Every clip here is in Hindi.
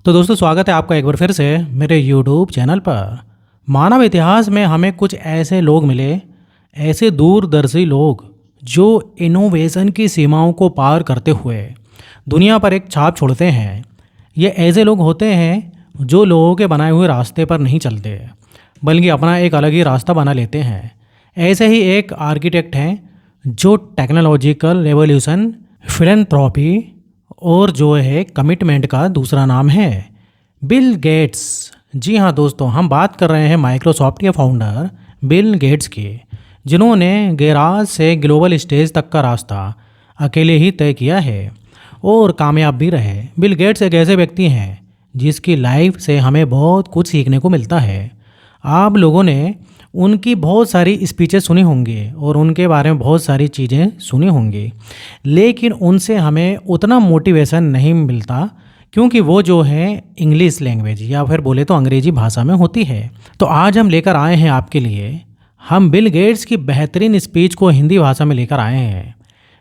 तो दोस्तों स्वागत है आपका एक बार फिर से मेरे यूट्यूब चैनल पर। मानव इतिहास में हमें कुछ ऐसे लोग मिले, ऐसे दूरदर्शी लोग जो इनोवेशन की सीमाओं को पार करते हुए दुनिया पर एक छाप छोड़ते हैं। ये ऐसे लोग होते हैं जो लोगों के बनाए हुए रास्ते पर नहीं चलते, बल्कि अपना एक अलग ही रास्ता बना लेते हैं। ऐसे ही एक आर्किटेक्ट हैं जो टेक्नोलॉजिकल रेवोल्यूशन, फिलैंथ्रोपी और जो है कमिटमेंट का दूसरा नाम है बिल गेट्स। जी हाँ दोस्तों, हम बात कर रहे हैं माइक्रोसॉफ्ट के फाउंडर बिल गेट्स की, जिन्होंने गैराज से ग्लोबल स्टेज तक का रास्ता अकेले ही तय किया है और कामयाब भी रहे। बिल गेट्स एक ऐसे व्यक्ति हैं जिसकी लाइफ से हमें बहुत कुछ सीखने को मिलता है। आप लोगों ने उनकी बहुत सारी स्पीचेस सुनी होंगी और उनके बारे में बहुत सारी चीज़ें सुनी होंगी, लेकिन उनसे हमें उतना मोटिवेशन नहीं मिलता क्योंकि वो जो है इंग्लिश लैंग्वेज या फिर बोले तो अंग्रेजी भाषा में होती है। तो आज हम लेकर आए हैं आपके लिए, हम बिल गेट्स की बेहतरीन स्पीच को हिंदी भाषा में लेकर आए हैं।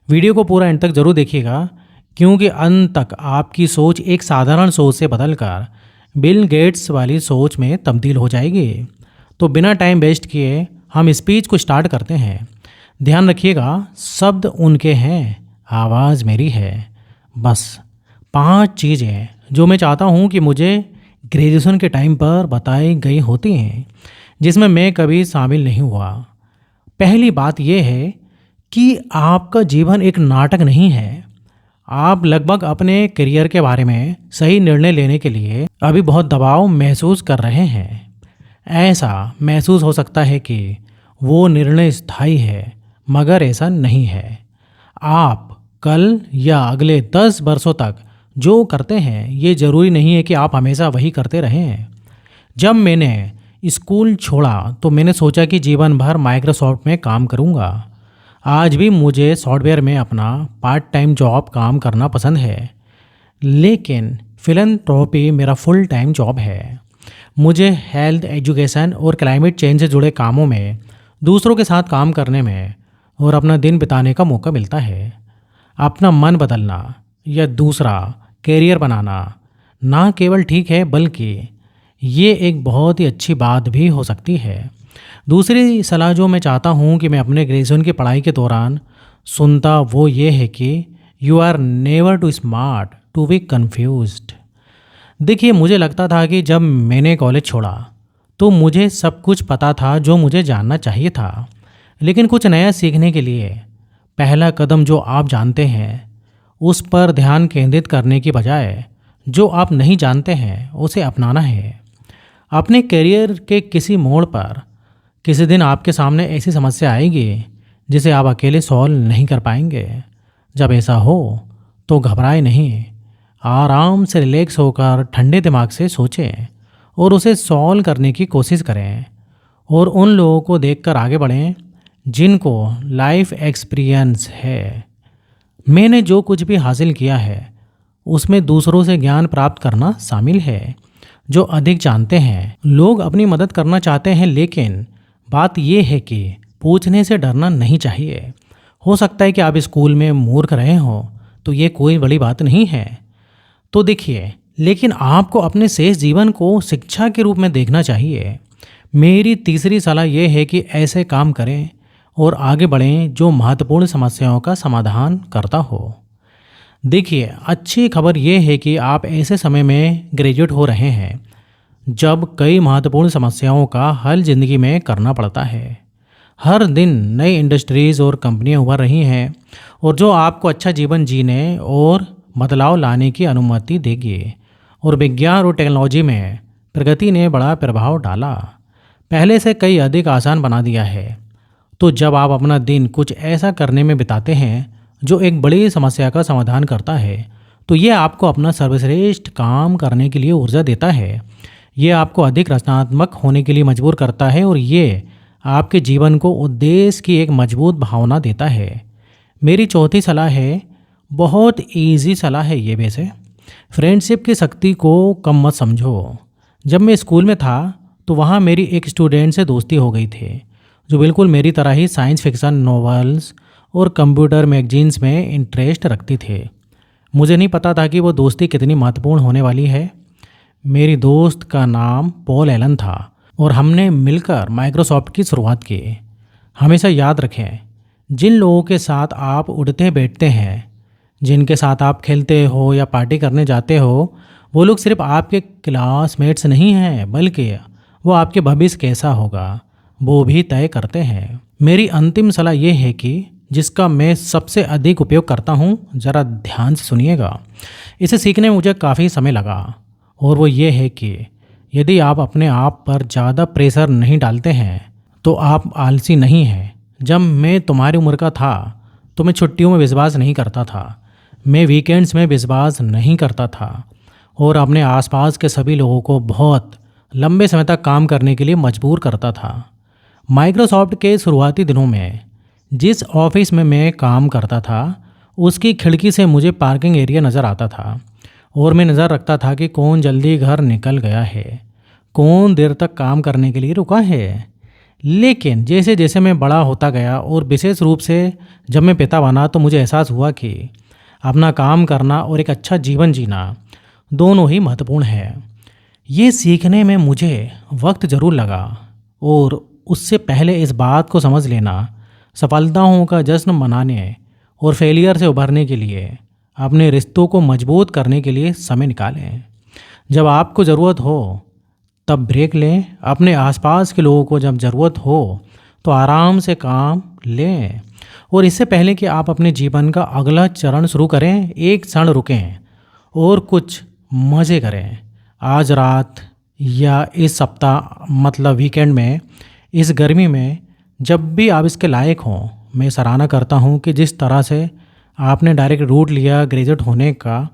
वीडियो को पूरा एंड तक ज़रूर देखिएगा क्योंकि अंत तक आपकी सोच एक साधारण सोच से बदलकर बिल गेट्स वाली सोच में तब्दील हो जाएगी। तो बिना टाइम वेस्ट किए हम स्पीच को स्टार्ट करते हैं। ध्यान रखिएगा, शब्द उनके हैं, आवाज़ मेरी है। बस 5 चीज़ें जो मैं चाहता हूँ कि मुझे ग्रेजुएशन के टाइम पर बताई गई होती हैं, जिसमें मैं कभी शामिल नहीं हुआ। पहली बात यह है कि आपका जीवन एक नाटक नहीं है। आप लगभग अपने करियर के बारे में सही निर्णय लेने के लिए अभी बहुत दबाव महसूस कर रहे हैं। ऐसा महसूस हो सकता है कि वो निर्णय स्थायी है, मगर ऐसा नहीं है। आप कल या अगले 10 वर्षों तक जो करते हैं, ये ज़रूरी नहीं है कि आप हमेशा वही करते रहें। जब मैंने स्कूल छोड़ा तो मैंने सोचा कि जीवन भर माइक्रोसॉफ्ट में काम करूंगा। आज भी मुझे सॉफ्टवेयर में अपना पार्ट टाइम जॉब काम करना पसंद है, लेकिन फिलैंथ्रोपी मेरा फुल टाइम जॉब है। मुझे हेल्थ, एजुकेशन और क्लाइमेट चेंज से जुड़े कामों में दूसरों के साथ काम करने में और अपना दिन बिताने का मौका मिलता है। अपना मन बदलना या दूसरा कैरियर बनाना ना केवल ठीक है, बल्कि ये एक बहुत ही अच्छी बात भी हो सकती है। दूसरी सलाह जो मैं चाहता हूँ कि मैं अपने ग्रेजुएशन की पढ़ाई के दौरान सुनता, वो ये है कि you are never too smart to be confused. देखिए, मुझे लगता था कि जब मैंने कॉलेज छोड़ा तो मुझे सब कुछ पता था जो मुझे जानना चाहिए था, लेकिन कुछ नया सीखने के लिए पहला कदम जो आप जानते हैं उस पर ध्यान केंद्रित करने की बजाय जो आप नहीं जानते हैं उसे अपनाना है। अपने करियर के किसी मोड़ पर किसी दिन आपके सामने ऐसी समस्या आएगी जिसे आप अकेले सॉल्व नहीं कर पाएंगे। जब ऐसा हो तो घबराए नहीं, आराम से रिलैक्स होकर ठंडे दिमाग से सोचें और उसे सॉल्व करने की कोशिश करें और उन लोगों को देखकर आगे बढ़ें जिनको लाइफ एक्सपीरियंस है। मैंने जो कुछ भी हासिल किया है उसमें दूसरों से ज्ञान प्राप्त करना शामिल है जो अधिक जानते हैं। लोग अपनी मदद करना चाहते हैं, लेकिन बात यह है कि पूछने से डरना नहीं चाहिए। हो सकता है कि आप स्कूल में मूर्ख रहे हों, तो ये कोई बड़ी बात नहीं है। तो देखिए, लेकिन आपको अपने शेष जीवन को शिक्षा के रूप में देखना चाहिए। मेरी तीसरी सलाह यह है कि ऐसे काम करें और आगे बढ़ें जो महत्वपूर्ण समस्याओं का समाधान करता हो। देखिए, अच्छी खबर यह है कि आप ऐसे समय में ग्रेजुएट हो रहे हैं जब कई महत्वपूर्ण समस्याओं का हल जिंदगी में करना पड़ता है। हर दिन नई इंडस्ट्रीज़ और कंपनियां उभर रही हैं और जो आपको अच्छा जीवन जीने और बदलाव लाने की अनुमति देगी। और विज्ञान और टेक्नोलॉजी में प्रगति ने बड़ा प्रभाव डाला, पहले से कई अधिक आसान बना दिया है। तो जब आप अपना दिन कुछ ऐसा करने में बिताते हैं जो एक बड़ी समस्या का समाधान करता है, तो ये आपको अपना सर्वश्रेष्ठ काम करने के लिए ऊर्जा देता है। ये आपको अधिक रचनात्मक होने के लिए मजबूर करता है और ये आपके जीवन को उद्देश्य की एक मजबूत भावना देता है। मेरी चौथी सलाह है, बहुत इजी सलाह है ये वैसे, फ्रेंडशिप की शक्ति को कम मत समझो। जब मैं स्कूल में था तो वहाँ मेरी एक स्टूडेंट से दोस्ती हो गई थी जो बिल्कुल मेरी तरह ही साइंस फिक्शन नॉवेल्स और कंप्यूटर मैगजीन्स में इंटरेस्ट रखती थे। मुझे नहीं पता था कि वो दोस्ती कितनी महत्वपूर्ण होने वाली है। मेरी दोस्त का नाम पॉल एलन था और हमने मिलकर माइक्रोसॉफ्ट की शुरुआत की। हमेशा याद रखें, जिन लोगों के साथ आप उठते बैठते हैं, जिनके साथ आप खेलते हो या पार्टी करने जाते हो, वो लोग सिर्फ आपके क्लासमेट्स नहीं हैं, बल्कि वो आपके भविष्य कैसा होगा वो भी तय करते हैं। मेरी अंतिम सलाह ये है कि जिसका मैं सबसे अधिक उपयोग करता हूँ, ज़रा ध्यान से सुनिएगा। इसे सीखने में मुझे काफ़ी समय लगा, और वो ये है कि यदि आप अपने आप पर ज़्यादा प्रेशर नहीं डालते हैं तो आप आलसी नहीं हैं। जब मैं तुम्हारी उम्र का था तो मैं छुट्टियों में विश्वास नहीं करता था, मैं वीकेंड्स में विश्वास नहीं करता था, और अपने आसपास के सभी लोगों को बहुत लंबे समय तक काम करने के लिए मजबूर करता था। माइक्रोसॉफ्ट के शुरुआती दिनों में जिस ऑफिस में मैं काम करता था, उसकी खिड़की से मुझे पार्किंग एरिया नज़र आता था, और मैं नज़र रखता था कि कौन जल्दी घर निकल गया है, कौन देर तक काम करने के लिए रुका है। लेकिन जैसे जैसे मैं बड़ा होता गया, और विशेष रूप से जब मैं पिता बना, तो मुझे एहसास हुआ कि अपना काम करना और एक अच्छा जीवन जीना दोनों ही महत्वपूर्ण है। ये सीखने में मुझे वक्त ज़रूर लगा, और उससे पहले इस बात को समझ लेना, सफलताओं का जश्न मनाने और फेलियर से उभरने के लिए अपने रिश्तों को मजबूत करने के लिए समय निकालें। जब आपको ज़रूरत हो तब ब्रेक लें। अपने आसपास के लोगों को जब ज़रूरत हो तो आराम से काम लें। और इससे पहले कि आप अपने जीवन का अगला चरण शुरू करें, एक क्षण रुकें और कुछ मज़े करें। आज रात या इस सप्ताह, मतलब वीकेंड में, इस गर्मी में, जब भी आप इसके लायक हों, मैं सराहना करता हूं कि जिस तरह से आपने डायरेक्ट रूट लिया ग्रेजुएट होने का।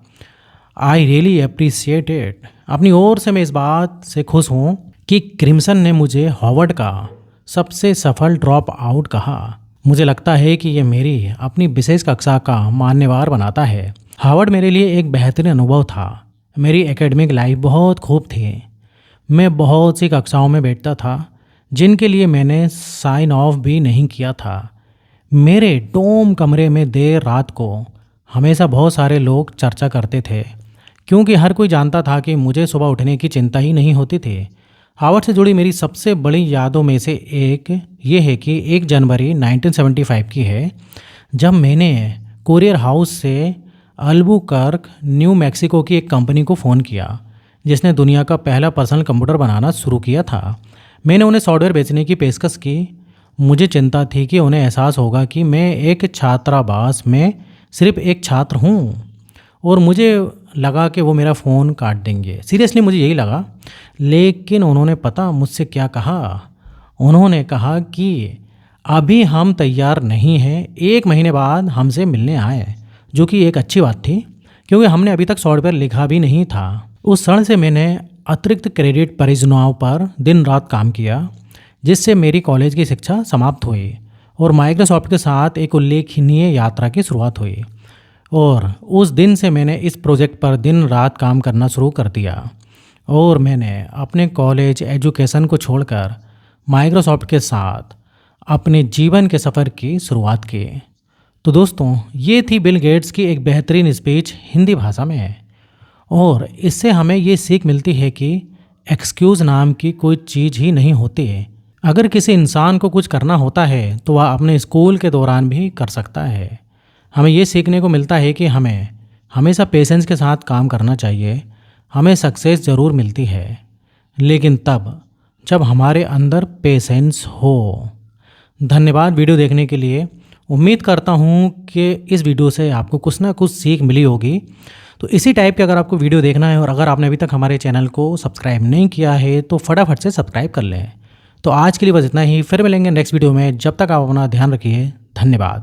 I really appreciate it. अपनी ओर से मैं इस बात से खुश हूँ कि क्रिम्सन ने मुझे हार्वर्ड का सबसे सफल ड्रॉप आउट कहा। मुझे लगता है कि ये मेरी अपनी विशेष कक्षा का मान्यवर बनाता है। हार्वर्ड मेरे लिए एक बेहतरीन अनुभव था। मेरी एकेडमिक लाइफ बहुत खूब थी। मैं बहुत सी कक्षाओं में बैठता था जिनके लिए मैंने साइन ऑफ भी नहीं किया था। मेरे डोम कमरे में देर रात को हमेशा बहुत सारे लोग चर्चा करते थे, क्योंकि हर कोई जानता था कि मुझे सुबह उठने की चिंता ही नहीं होती थी। हार्वर्ड से जुड़ी मेरी सबसे बड़ी यादों में से एक ये है कि 1 जनवरी 1975 की है, जब मैंने कोरियर हाउस से अल्बुकर्क, न्यू मैक्सिको की एक कंपनी को फ़ोन किया जिसने दुनिया का पहला पर्सनल कंप्यूटर बनाना शुरू किया था। मैंने उन्हें सॉफ्टवेयर बेचने की पेशकश की। मुझे चिंता थी कि उन्हें एहसास होगा कि मैं एक छात्रावास में सिर्फ एक छात्र हूँ, और मुझे लगा कि वो मेरा फ़ोन काट देंगे। सीरियसली मुझे यही लगा। लेकिन उन्होंने पता मुझसे क्या कहा? उन्होंने कहा कि अभी हम तैयार नहीं हैं, 1 महीने बाद हमसे मिलने आए, जो कि एक अच्छी बात थी क्योंकि हमने अभी तक सॉफ्टवेयर लिखा भी नहीं था। उस क्षण से मैंने अतिरिक्त क्रेडिट परियोजनाओं पर दिन रात काम किया, जिससे मेरी कॉलेज की शिक्षा समाप्त हुई और माइक्रोसॉफ्ट के साथ एक उल्लेखनीय यात्रा की शुरुआत हुई। और उस दिन से मैंने इस प्रोजेक्ट पर दिन रात काम करना शुरू कर दिया, और मैंने अपने कॉलेज एजुकेशन को छोड़कर माइक्रोसॉफ्ट के साथ अपने जीवन के सफ़र की शुरुआत की। तो दोस्तों, ये थी बिल गेट्स की एक बेहतरीन स्पीच हिंदी भाषा में, और इससे हमें ये सीख मिलती है कि एक्सक्यूज़ नाम की कोई चीज़ ही नहीं होती है। अगर किसी इंसान को कुछ करना होता है तो वह अपने स्कूल के दौरान भी कर सकता है। हमें ये सीखने को मिलता है कि हमें हमेशा पेशेंस के साथ काम करना चाहिए। हमें सक्सेस ज़रूर मिलती है, लेकिन तब जब हमारे अंदर पेशेंस हो। धन्यवाद वीडियो देखने के लिए। उम्मीद करता हूँ कि इस वीडियो से आपको कुछ ना कुछ सीख मिली होगी। तो इसी टाइप के अगर आपको वीडियो देखना है, और अगर आपने अभी तक हमारे चैनल को सब्सक्राइब नहीं किया है, तो फटाफट से सब्सक्राइब कर लें। तो आज के लिए बस इतना ही। फिर मिलेंगे नेक्स्ट वीडियो में। जब तक आप अपना ध्यान रखिए। धन्यवाद।